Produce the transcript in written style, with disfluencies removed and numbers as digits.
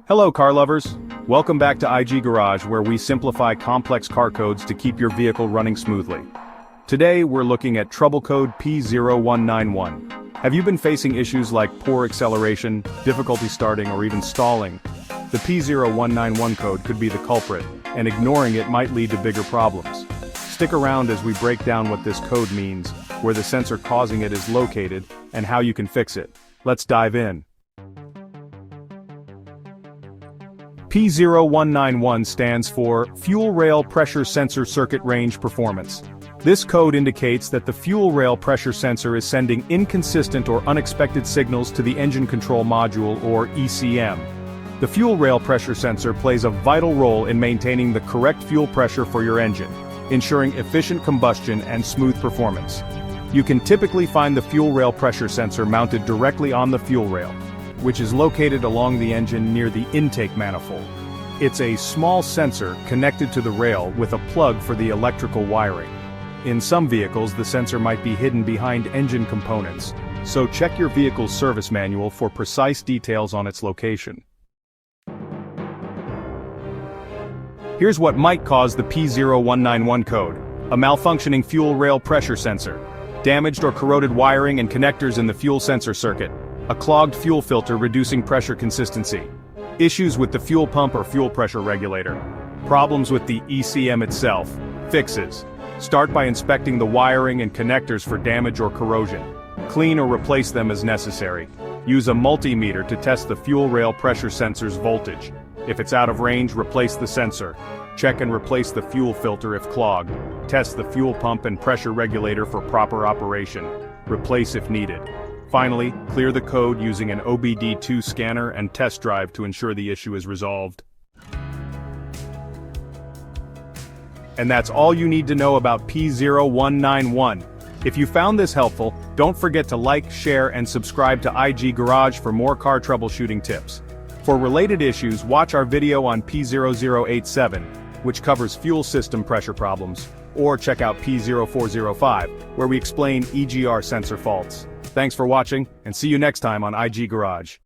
Hello car lovers! Welcome back to IG Garage, where we simplify complex car codes to keep your vehicle running smoothly. Today we're looking at trouble code P0191. Have you been facing issues like poor acceleration, difficulty starting, or even stalling? The P0191 code could be the culprit, and ignoring it might lead to bigger problems. Stick around as we break down what this code means, where the sensor causing it is located, and how you can fix it. Let's dive in. P0191 stands for Fuel Rail Pressure Sensor Circuit Range Performance. This code indicates that the fuel rail pressure sensor is sending inconsistent or unexpected signals to the engine control module, or ECM. The fuel rail pressure sensor plays a vital role in maintaining the correct fuel pressure for your engine, ensuring efficient combustion and smooth performance. You can typically find the fuel rail pressure sensor mounted directly on the fuel rail, which is located along the engine near the intake manifold. It's a small sensor connected to the rail with a plug for the electrical wiring. In some vehicles, the sensor might be hidden behind engine components, so check your vehicle's service manual for precise details on its location. Here's what might cause the P0191 code: a malfunctioning fuel rail pressure sensor, damaged or corroded wiring and connectors in the fuel sensor circuit, a clogged fuel filter reducing pressure consistency, issues with the fuel pump or fuel pressure regulator, problems with the ECM itself. Fixes: start by inspecting the wiring and connectors for damage or corrosion. Clean or replace them as necessary. Use a multimeter to test the fuel rail pressure sensor's voltage. If it's out of range, replace the sensor. Check and replace the fuel filter if clogged. Test the fuel pump and pressure regulator for proper operation. Replace if needed. Finally, clear the code using an OBD-II scanner and test drive to ensure the issue is resolved. And that's all you need to know about P0191. If you found this helpful, don't forget to like, share, and subscribe to IG Garage for more car troubleshooting tips. For related issues, watch our video on P0087, which covers fuel system pressure problems, or check out P0405, where we explain EGR sensor faults. Thanks for watching, and see you next time on IG Garage.